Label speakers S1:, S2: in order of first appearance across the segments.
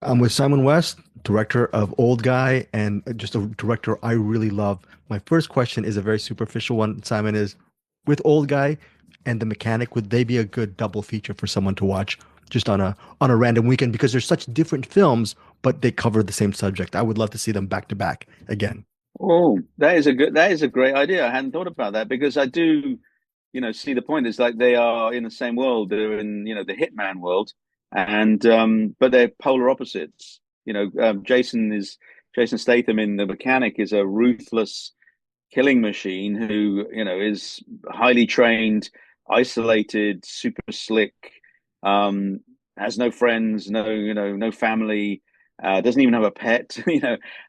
S1: I'm with Simon West, director of Old Guy, and just a director I really love. My first question is a very superficial one, Simon, is with Old Guy and The Mechanic, would they be a good double feature for someone to watch just on a random weekend? Because they're such different films, but they cover the same subject. I would love to see them back to back again.
S2: Oh, that is a great idea. I hadn't thought about that because I do, see the point. It's like they are in the same world. They're in, the hitman world, and but they're polar opposites. Jason Statham in The Mechanic is a ruthless killing machine who, is highly trained, isolated, super slick, um, has no friends, no family, doesn't even have a pet,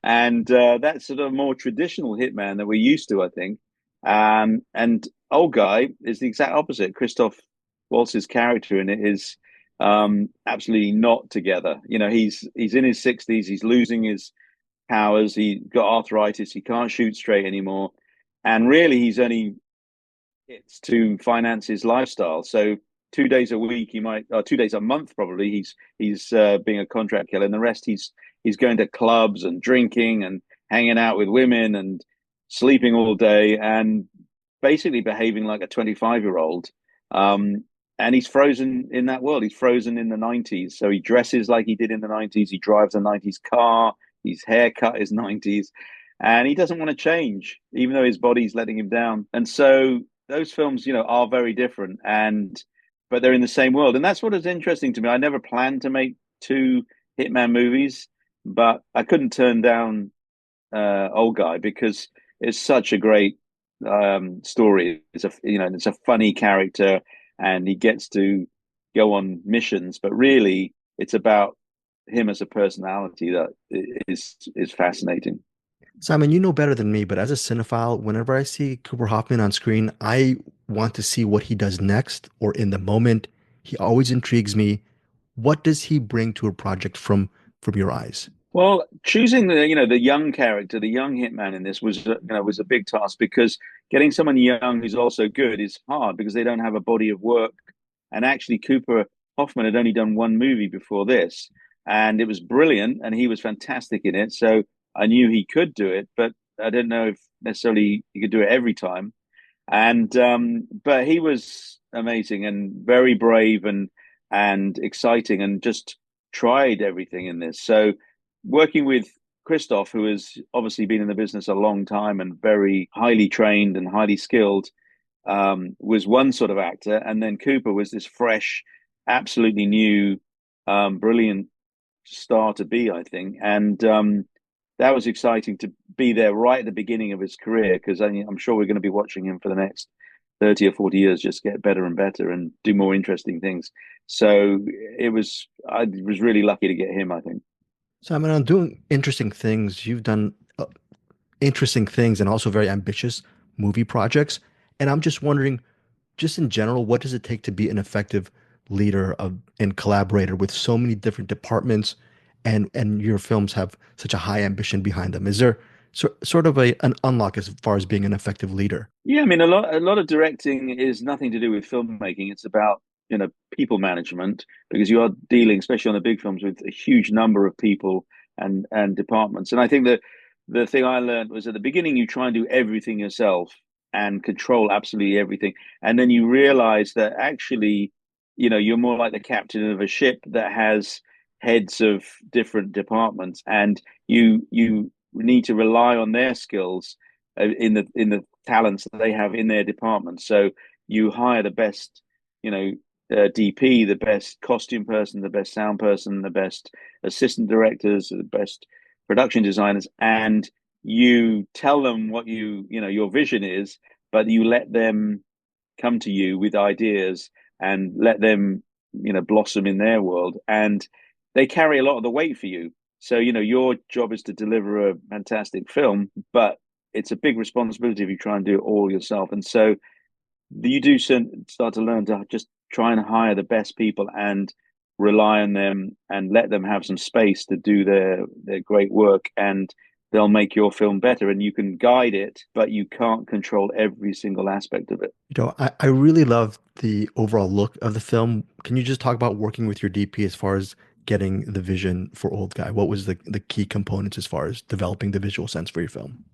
S2: and that's sort of more traditional hitman that we're used to, I think. And Old Guy is the exact opposite. Christoph Waltz's character in it is absolutely not together. He's in his 60s, he's losing his powers. He got arthritis. He can't shoot straight anymore, and really, he's only it's to finance his lifestyle. So 2 days a week, he might, or 2 days a month, probably. He's being a contract killer, and the rest he's going to clubs and drinking and hanging out with women and sleeping all day and basically behaving like a 25-year-old. And he's frozen in that world. He's frozen in the 90s. So he dresses like he did in the 90s. He drives a 90s car. His haircut is 90s. And he doesn't want to change, even though his body's letting him down. And so those films, are very different but they're in the same world. And that's what is interesting to me. I never planned to make two Hitman movies, but I couldn't turn down Old Guy because it's such a great story. It's a funny character, and he gets to go on missions. But really, it's about him as a personality that is fascinating.
S1: Simon, you know better than me, but as a cinephile, whenever I see Cooper Hoffman on screen, I want to see what he does next or in the moment. He always intrigues me. What does he bring to a project from your eyes?
S2: Well, choosing the young character, the young hitman in this was a big task because getting someone young who's also good is hard because they don't have a body of work. And actually, Cooper Hoffman had only done one movie before this, and it was brilliant, and he was fantastic in it. So I knew he could do it, but I didn't know if necessarily he could do it every time. And but he was amazing and very brave and exciting, and just tried everything in this. So working with Christoph, who has obviously been in the business a long time and very highly trained and highly skilled, was one sort of actor, and then Cooper was this fresh, absolutely new, brilliant star to be, I think, and that was exciting to be there right at the beginning of his career because I'm sure we're going to be watching him for the next 30 or 40 years just get better and better and do more interesting things. So I was really lucky to get him, I think.
S1: Simon, on doing interesting things, you've done interesting things and also very ambitious movie projects. And I'm just wondering, just in general, what does it take to be an effective leader of and collaborator with so many different departments and your films have such a high ambition behind them? Is there sort of an unlock as far as being an effective leader?
S2: Yeah, I mean, a lot of directing is nothing to do with filmmaking. It's about, people management because you are dealing, especially on the big films, with a huge number of people and departments. And I think that the thing I learned was at the beginning you try and do everything yourself and control absolutely everything. And then you realize that actually, you're more like the captain of a ship that has heads of different departments, and you need to rely on their skills in the talents that they have in their department. So you hire the best, DP, the best costume person, the best sound person, the best assistant directors, the best production designers, and you tell them what your vision is, but you let them come to you with ideas and let them, blossom in their world, and they carry a lot of the weight for you. So, your job is to deliver a fantastic film, but it's a big responsibility if you try and do it all yourself. And so you do start to learn to just try and hire the best people and rely on them and let them have some space to do their great work, and they'll make your film better, and you can guide it, but you can't control every single aspect of it.
S1: I really love the overall look of the film. Can you just talk about working with your DP as far as getting the vision for Old Guy? What was the key components as far as developing the visual sense for your film?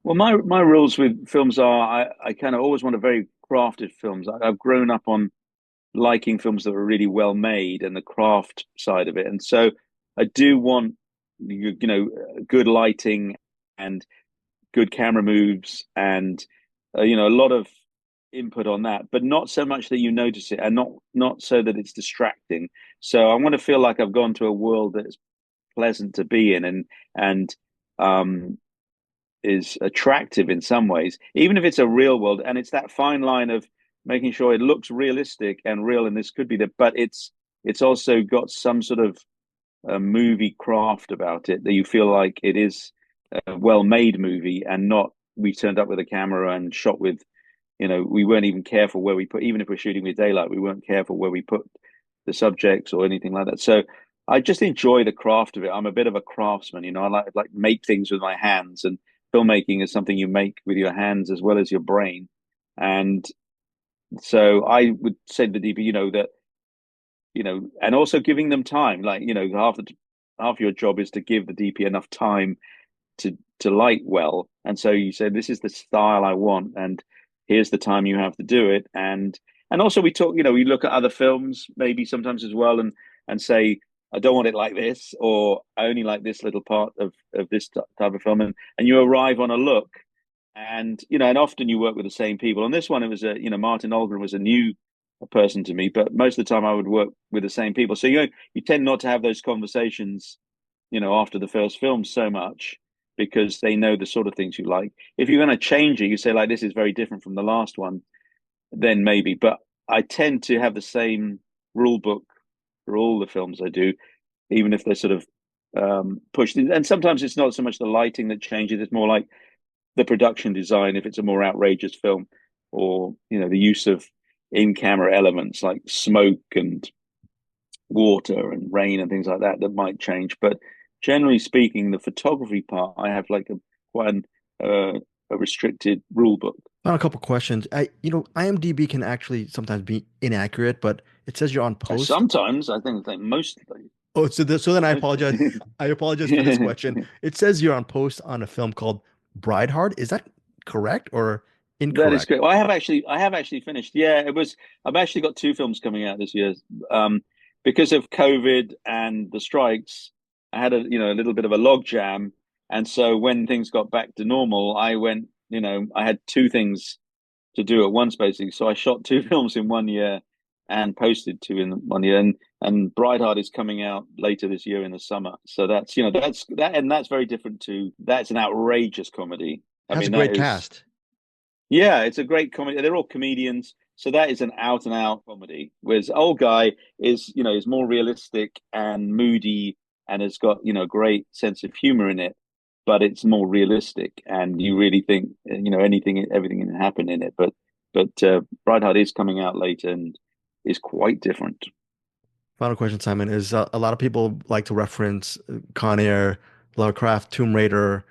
S2: Well, my rules with films are I kind of always want a very crafted films. I've grown up on liking films that are really well made and the craft side of it, and so I do want you know good lighting and good camera moves and you know a lot of input on that, but not so much that you notice it, and not so that it's distracting. So I want to feel like I've gone to a world that's pleasant to be in and um is attractive in some ways, even if it's a real world. And it's that fine line of making sure it looks realistic and real, and this could be that, but it's also got some sort of movie craft about it that you feel like it is a well-made movie and not we turned up with a camera and shot with, you know, we weren't even careful where we put, even if we're shooting with daylight, we weren't careful where we put the subjects or anything like that. So I just enjoy the craft of it. I'm a bit of a craftsman, you know. I like make things with my hands, and filmmaking is something you make with your hands as well as your brain. And so I would say to the DP, you know, that you know, and also giving them time. Like you know, half your job is to give the DP enough time to light well. And so you say, this is the style I want, and here's the time you have to do it. And also we talk, you know, we look at other films maybe sometimes as well, and say, I don't want it like this, or I only like this little part of this type of film, and you arrive on a look, and you know, and often you work with the same people. On this one, it was a you know Martin Olgren was a new person to me, but most of the time I would work with the same people. So you know, you tend not to have those conversations, you know, after the first film so much because they know the sort of things you like. If you're going to change it, you say like this is very different from the last one, then maybe. But I tend to have the same rule book for all the films I do, even if they're sort of pushed. And sometimes it's not so much the lighting that changes; it's more like the production design. If it's a more outrageous film, or you know, the use of in-camera elements like smoke and water and rain and things like that that might change. But generally speaking, the photography part, I have like a quite a restricted rule book.
S1: On a couple questions. IMDb can actually sometimes be inaccurate, but it says you're on post.
S2: Sometimes I think mostly.
S1: Oh, so then I
S2: Most,
S1: apologize. I apologize for this question. It says you're on post on a film called Brideheart. Is that correct or
S2: that is
S1: incorrect?
S2: great. Well, I have actually finished. Yeah, it was. I've actually got two films coming out this year. Um, because of COVID and the strikes, I had a you know a little bit of a log jam, and so when things got back to normal, I went. You know, I had two things to do at once basically. So I shot two films in 1 year and posted two in 1 year. And Brideheart is coming out later this year in the summer. So that's you know that's very different to that's an outrageous comedy. I
S1: Has a
S2: mean that
S1: great
S2: is
S1: cast.
S2: yeah, it's a great comedy. They're all comedians, so that is an out and out comedy. Whereas Old Guy is, you know, is more realistic and moody and has got, you know, great sense of humor in it, but it's more realistic and you really think, you know, everything can happen in it. But Brideheart is coming out later and is quite different.
S1: Final question, Simon, is a lot of people like to reference Con Air, Lovecraft, Tomb Raider.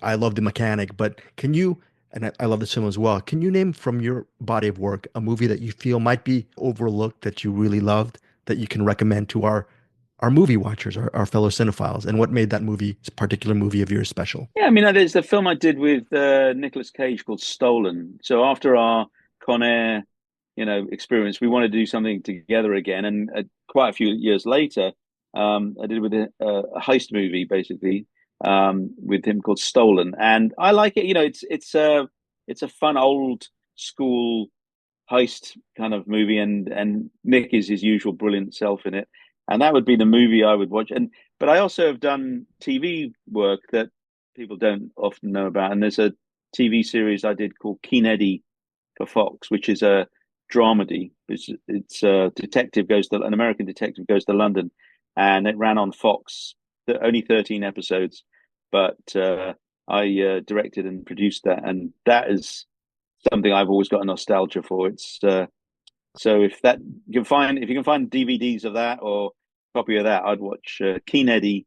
S1: I love The Mechanic, but can you, and I love this film as well, can you name from your body of work a movie that you feel might be overlooked that you really loved that you can recommend to our movie watchers, our fellow cinephiles, and what made that movie, this particular movie of yours special?
S2: Yeah, I mean, there's the film I did with Nicolas Cage called Stolen. So after our Con Air, you know, experience, we wanted to do something together again. And quite a few years later, I did with a heist movie basically with him called Stolen, and I like it. You know, it's a fun old school heist kind of movie, and Nick is his usual brilliant self in it, and that would be the movie I would watch. And but I also have done TV work that people don't often know about, and there's a TV series I did called Keen Eddie for Fox, which is a dramedy. It's a detective goes to an American detective goes to London, and it ran on Fox. Only 13 episodes, but I directed and produced that, and that is something I've always got a nostalgia for. It's so if you can find DVDs of that or copy of that, I'd watch Keen Eddie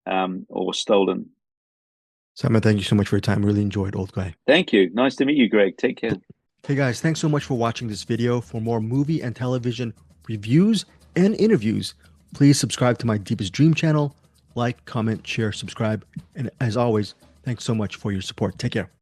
S2: or Stolen.
S1: Simon, thank you so much for your time. Really enjoyed Old Guy.
S2: Thank you. Nice to meet you, Greg. Take care.
S1: Hey guys, thanks so much for watching this video. For more movie and television reviews and interviews, Please subscribe to my Deepest Dream channel. Like, comment, share, subscribe. And as always, thanks so much for your support. Take care.